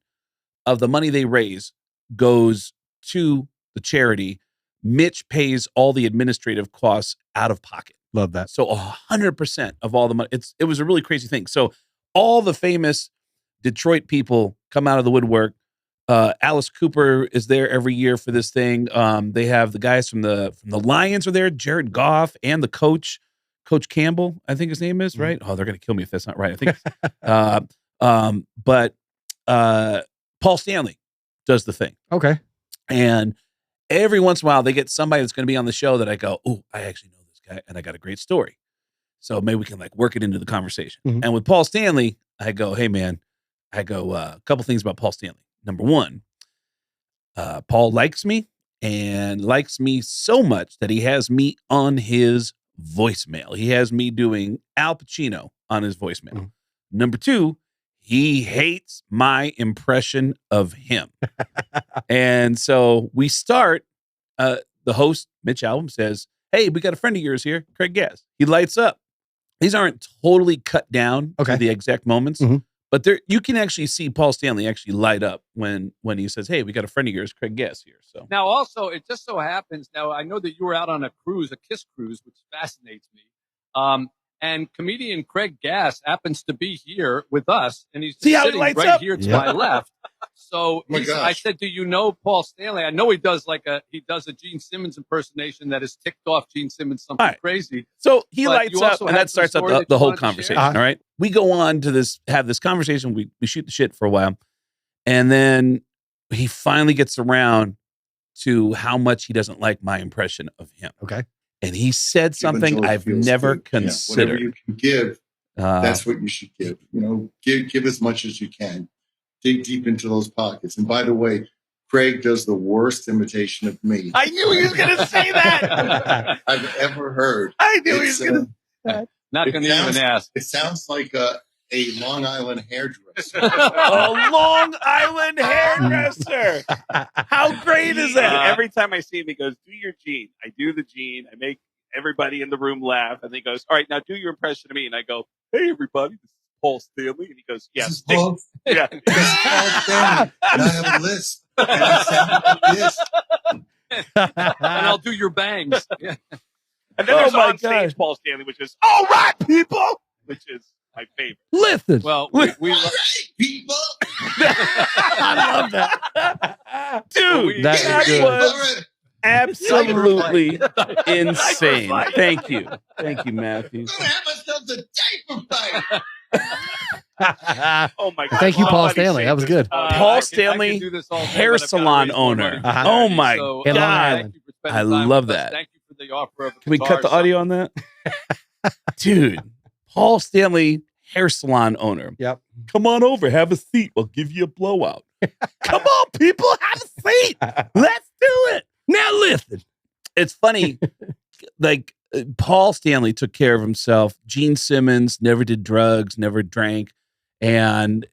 of the money they raise goes to the charity. Mitch pays all the administrative costs out of pocket. Love that. So 100% of all the money. It was a really crazy thing. So all the famous Detroit people come out of the woodwork. Alice Cooper is there every year for this thing. They have the guys from the Lions are there, Jared Goff, and the Coach Campbell, I think his name is, right? Oh, they're gonna kill me if that's not right. I think. But Paul Stanley does the thing. Okay. And every once in a while they get somebody that's gonna be on the show that I go, oh, I actually know this guy, and I got a great story. So maybe we can like work it into the conversation. And with Paul Stanley, I go, hey man, a couple things about Paul Stanley. Number one, Paul likes me and likes me so much that he has me on his voicemail. He has me doing Al Pacino on his voicemail. Number two, he hates my impression of him. And so we start, the host, Mitch Albom, says, hey, we got a friend of yours here, Craig Gass. He lights up. These aren't totally cut down to the exact moments. But you can actually see Paul Stanley actually light up when he says, hey, we got a friend of yours, Craig Gass, here. So now also, it just so happens, now I know that you were out on a cruise, a KISS cruise, which fascinates me. And comedian Craig Gass happens to be here with us, and he's sitting right here to my left. So I said, do you know Paul Stanley? I know he does a Gene Simmons impersonation that has ticked off Gene Simmons something crazy. So he lights up, and that starts up the whole conversation. All right. We go on to have this conversation. We shoot the shit for a while. And then he finally gets around to how much he doesn't like my impression of him. Okay. And he said something I've never considered. Whatever you can give, that's what you should give. Give as much as you can. Dig deep into those pockets. And by the way, Craig does the worst imitation of me I knew he was going to say that. I've ever heard. I knew he was going to. Not going to even ask. It sounds like a Long Island hairdresser. A Long Island hairdresser. How great is that? Every time I see him, he goes, "Do your Gene." I do the Gene. I make everybody in the room laugh. And he goes, "All right, now do your impression of me." And I go, "Hey, everybody, this is Paul Stanley." And he goes, "Yeah, Paul, yeah." this is Paul Stanley. And I have a list. And I sound like this. And I'll do your bangs. Yeah. And then there's on stage Paul Stanley, which is "All right, people," which is my favorite. Listen. Well, we People. I love that. Dude, that was absolutely insane. Thank you. Thank you, Matthew. I'm going to have myself a diaper fight. Oh my God. Thank you, Paul Stanley. That was good. Paul Stanley, hair salon owner. Oh my God. I love that. Thank you for the offer of Can we cut the audio on that? Dude, Paul Stanley, hair salon owner. Yep. Come on over, have a seat. We'll give you a blowout. Come on, people, have a seat. Let's do it. Now listen. It's funny. Like Paul Stanley took care of himself. Gene Simmons never did drugs, never drank. And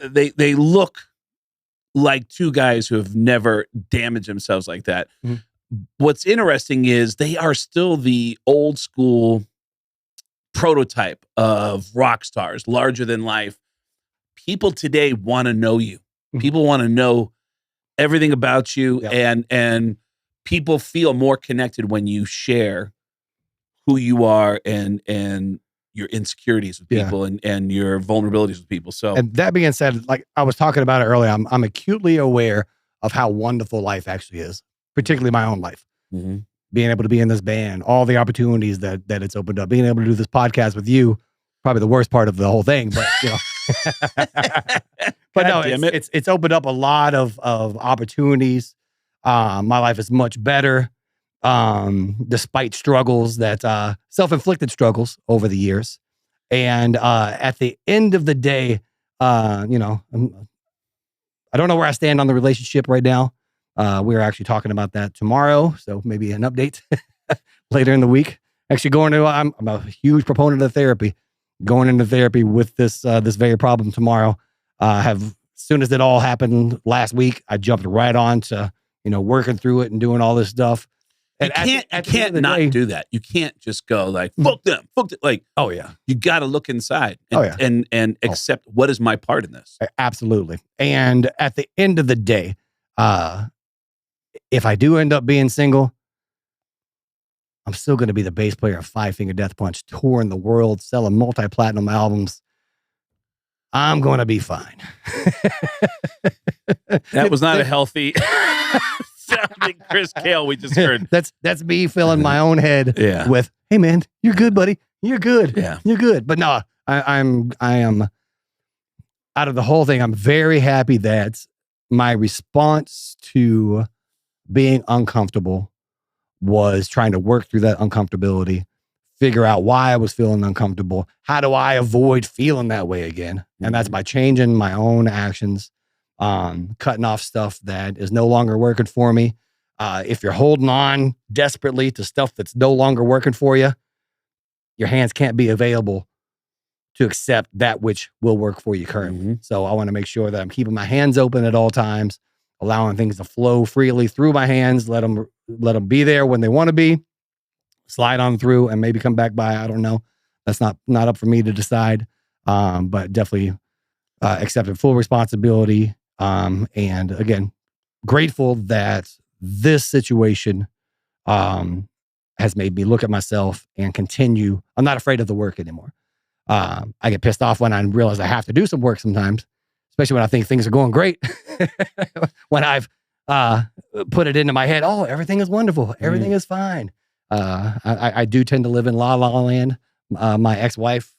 they look like two guys who have never damaged themselves like that. Mm-hmm. What's interesting is they are still the old school prototype of rock stars, larger than life. People today want to know you. People want to know everything about you, and people feel more connected when you share who you are and your insecurities with people and your vulnerabilities with people. So, and that being said, like I was talking about it earlier, I'm acutely aware of how wonderful life actually is, particularly my own life. Mm-hmm. Being able to be in this band, all the opportunities that it's opened up, being able to do this podcast with you, probably the worst part of the whole thing, but you know, but no, it's opened up a lot of opportunities. My life is much better, despite struggles that, self-inflicted struggles over the years. And, at the end of the day, you know, I don't know where I stand on the relationship right now. We're actually talking about that tomorrow. So maybe an update later in the week. Actually I'm a huge proponent of therapy, going into therapy with this very problem tomorrow. As soon as it all happened last week, I jumped right on to, you know, working through it and doing all this stuff. And you can't not do that. You can't just go like, fuck them. Like, oh yeah. You got to look inside and accept what is my part in this. Absolutely. And at the end of the day, if I do end up being single, I'm still going to be the bass player of Five Finger Death Punch, touring the world, selling multi-platinum albums. I'm going to be fine. That was not a healthy sounding Chris Cale we just heard. That's me filling my own head with, hey man, you're good, buddy. You're good. Yeah. You're good. But no, I am out of the whole thing. I'm very happy that my response to being uncomfortable was trying to work through that uncomfortability, figure out why I was feeling uncomfortable. How do I avoid feeling that way again? And that's by changing my own actions, cutting off stuff that is no longer working for me. If you're holding on desperately to stuff that's no longer working for you, your hands can't be available to accept that which will work for you currently. Mm-hmm. So I want to make sure that I'm keeping my hands open at all times, allowing things to flow freely through my hands, let them be there when they want to be, slide on through and maybe come back by. I don't know. That's not up for me to decide. But definitely accepting full responsibility. And again, grateful that this situation has made me look at myself and continue. I'm not afraid of the work anymore. I get pissed off when I realize I have to do some work sometimes, especially when I think things are going great. When I've put it into my head, oh, everything is wonderful. Everything is fine. I do tend to live in La La Land. My ex-wife,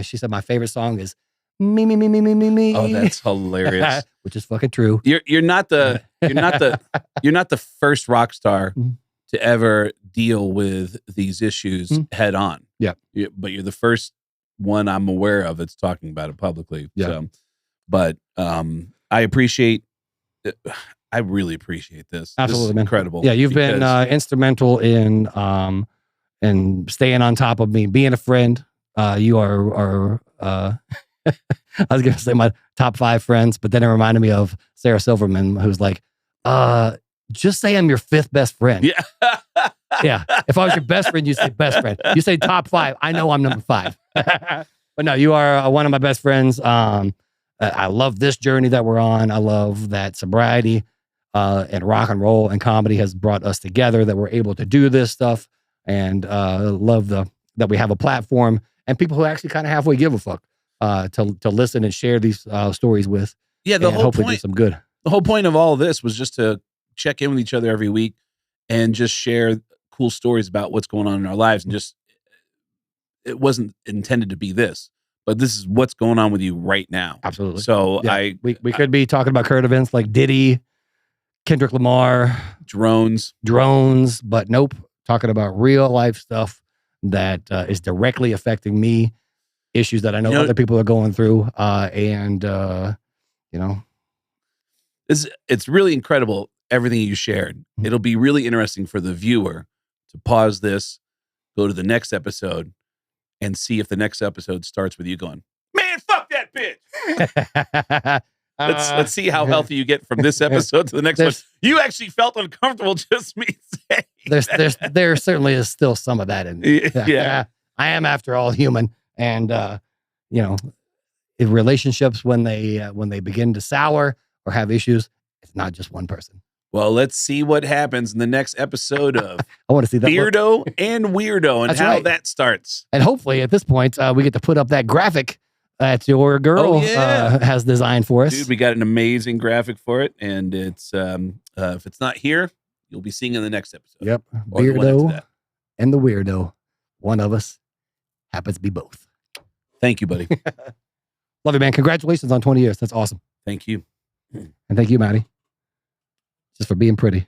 she said my favorite song is me, me, me, me, me, me, me. Oh, that's hilarious. Which is fucking true. You're not the first rock star to ever deal with these issues head on. Yeah. But you're the first one I'm aware of that's talking about it publicly. Yeah. So, but I appreciate I really appreciate this. Absolutely, this is man. incredible. Yeah, you've been instrumental in staying on top of me, being a friend. You are I was going to say my top 5 friends, but then it reminded me of Sarah Silverman, who's like, just say I'm your 5th best friend. Yeah. Yeah. If I was your best friend, you say best friend. You say top 5. I know I'm number 5. But no, you are one of my best friends. I love this journey that we're on. I love that sobriety and rock and roll and comedy has brought us together, that we're able to do this stuff, and love that we have a platform and people who actually kind of halfway give a fuck to listen and share these stories with. Yeah, and hopefully do some good. The whole point of all of this was just to check in with each other every week and just share cool stories about what's going on in our lives. And just, it wasn't intended to be this, but this is what's going on with you right now. Absolutely. So yeah, we could be talking about current events like Diddy, Kendrick Lamar, drones, but nope. Talking about real life stuff that is directly affecting me, issues that I know other people are going through. It's really incredible, everything you shared. It'll be really interesting for the viewer to pause this, go to the next episode, and see if the next episode starts with you going, man, fuck that bitch. Let's see how healthy you get from this episode to the next one. You actually felt uncomfortable just me saying there certainly is still some of that in there. Yeah. I am, after all, human. And, in relationships, when they begin to sour or have issues, it's not just one person. Well, let's see what happens in the next episode of I want to see that Beardo and Weirdo and how that starts. And hopefully at this point, we get to put up that graphic that your girl has designed for us. Dude, we got an amazing graphic for it. And it's if it's not here, you'll be seeing in the next episode. Yep. Beardo and the Weirdo. One of us happens to be both. Thank you, buddy. Love you, man. Congratulations on 20 years. That's awesome. Thank you. And thank you, Maddie, just for being pretty.